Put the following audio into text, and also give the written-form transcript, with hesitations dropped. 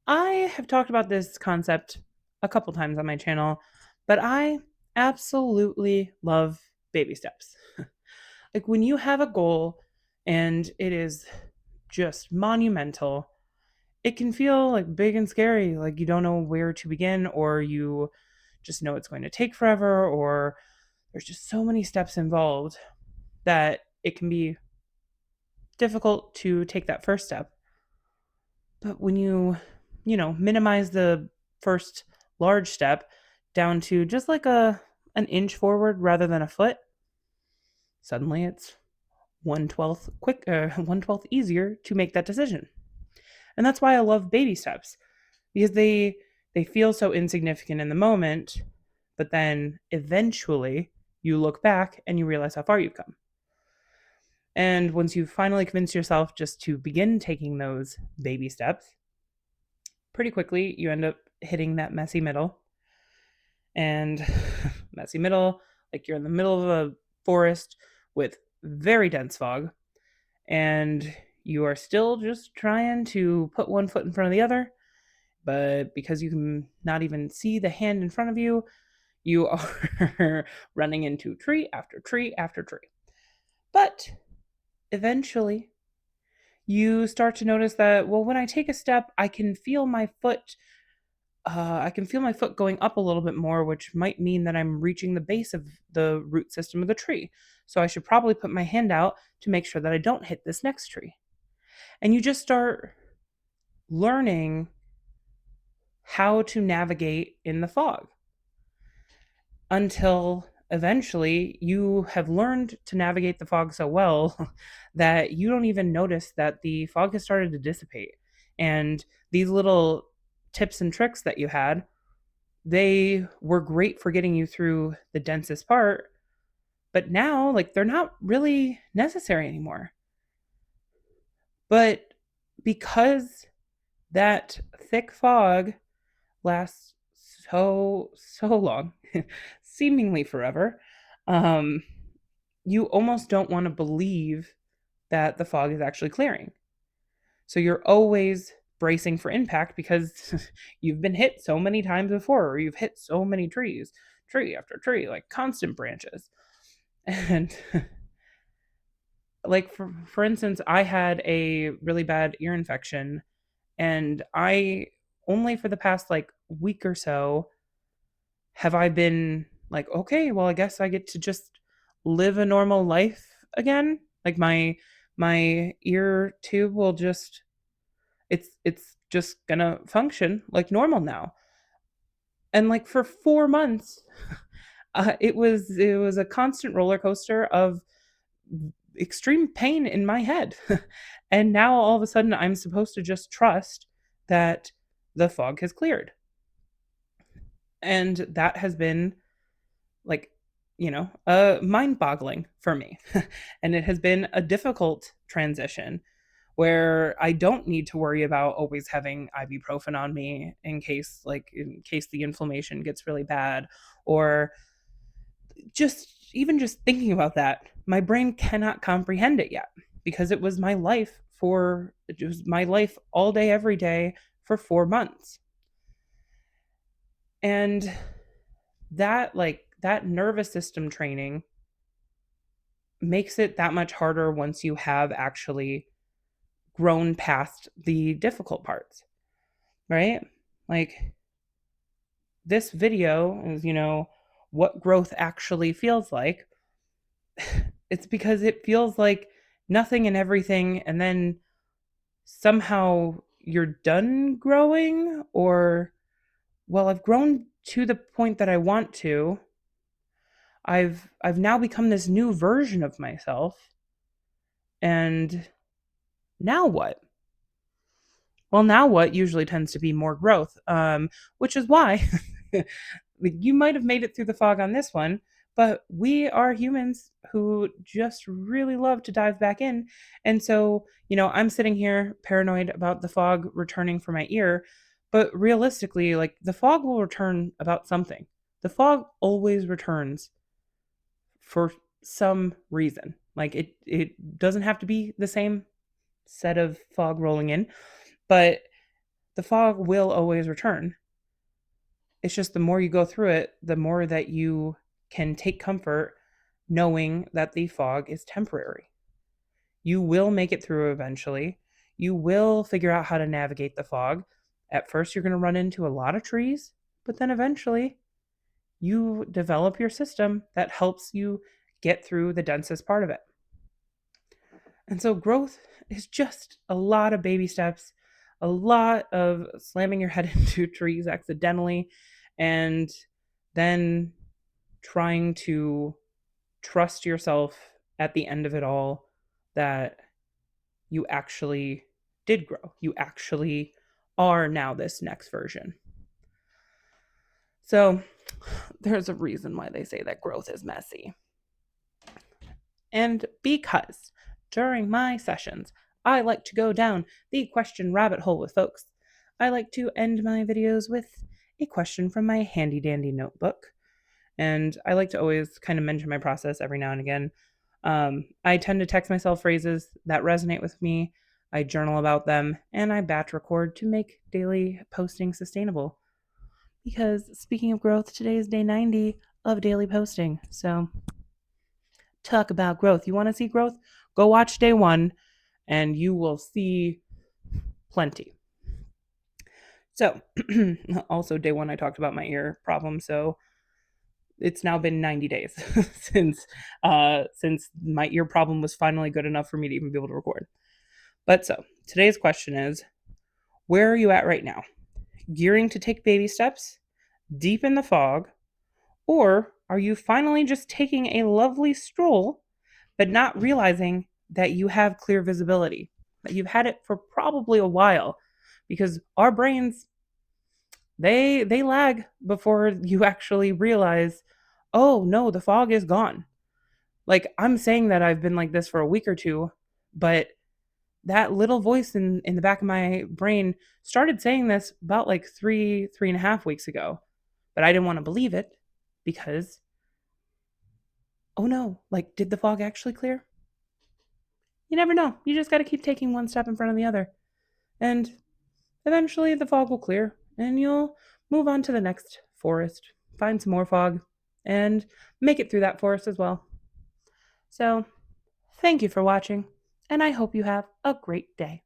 I have talked about this concept a couple times on my channel, but I absolutely love baby steps. Like when you have a goal and it is just monumental, it can feel like big and scary, like you don't know where to begin, or you just know it's going to take forever, or there's just so many steps involved that it can be difficult to take that first step. But when you minimize the first large step down to just like an inch forward rather than a foot, suddenly it's 1/12 quick 1/12 easier to make that decision. And that's why I love baby steps, because they feel so insignificant in the moment, but then eventually you look back and you realize how far you've come. And once you finally convince yourself just to begin taking those baby steps, pretty quickly you end up hitting that messy middle. And messy middle, like you're in the middle of a forest with very dense fog, and you are still just trying to put one foot in front of the other. But because you can not even see the hand in front of you, you are running into tree after tree after tree. But eventually, you start to notice that, well, when I take a step, I can feel my foot going up a little bit more, which might mean that I'm reaching the base of the root system of the tree. So I should probably put my hand out to make sure that I don't hit this next tree. And you just start learning how to navigate in the fog until eventually you have learned to navigate the fog so well that you don't even notice that the fog has started to dissipate. And these little tips and tricks that you had, they were great for getting you through the densest part, but now like they're not really necessary anymore. But because that thick fog lasts so long, seemingly forever, um you almost don't want to believe that the fog is actually clearing. So you're always bracing for impact because you've been hit so many times before, or you've hit so many trees, tree after tree, like constant branches. And like for instance, I had a really bad ear infection, and I only for the past like week or so have I been like, okay, well, I guess I get to just live a normal life again. Like my ear tube will just it's just gonna function like normal now. And like for 4 months, it was a constant roller coaster of extreme pain in my head. And now all of a sudden I'm supposed to just trust that the fog has cleared. And that has been like, mind boggling for me. And it has been a difficult transition where I don't need to worry about always having ibuprofen on me in case the inflammation gets really bad, or just thinking about that, my brain cannot comprehend it yet because it was my life all day every day for 4 months. And that nervous system training makes it that much harder once you have actually grown past the difficult parts, right? Like this video is, what growth actually feels like. It's because it feels like nothing and everything, and then somehow you're done growing, or, well, I've grown to the point that I want to. I've now become this new version of myself, and now what? Well, now what usually tends to be more growth, which is why you might have made it through the fog on this one, but we are humans who just really love to dive back in. And so, I'm sitting here paranoid about the fog returning for my ear, but realistically, like the fog will return about something. The fog always returns for some reason. Like it doesn't have to be the same set of fog rolling in, but the fog will always return. It's just the more you go through it, the more that you can take comfort knowing that the fog is temporary. You will make it through eventually. You will figure out how to navigate the fog. At first, you're going to run into a lot of trees, but then eventually, you develop your system that helps you get through the densest part of it. And so, growth is just a lot of baby steps, a lot of slamming your head into trees accidentally, and then trying to trust yourself at the end of it all that you actually did grow. You actually are now this next version. So there's a reason why they say that growth is messy. And because during my sessions, I like to go down the question rabbit hole with folks, I like to end my videos with a question from my handy dandy notebook. And I like to always kind of mention my process every now and again. I tend to text myself phrases that resonate with me. I journal about them, and I batch record to make daily posting sustainable. Because speaking of growth, today is day 90 of daily posting. So, talk about growth. You want to see growth? Go watch day 1, and you will see plenty. So, also day 1, I talked about my ear problem. So, it's now been 90 days since my ear problem was finally good enough for me to even be able to record. But so today's question is, where are you at right now? Gearing to take baby steps, deep in the fog, or are you finally just taking a lovely stroll but not realizing that you have clear visibility, that you've had it for probably a while? Because our brains, they lag before you actually realize, oh no, the fog is gone. Like, I'm saying that I've been like this for a week or two, but that little voice in the back of my brain started saying this about like 3.5 weeks ago. But I didn't want to believe it because, oh no, like, did the fog actually clear? You never know. You just got to keep taking one step in front of the other. And eventually the fog will clear and you'll move on to the next forest, find some more fog, and make it through that forest as well. So, thank you for watching, and I hope you have a great day.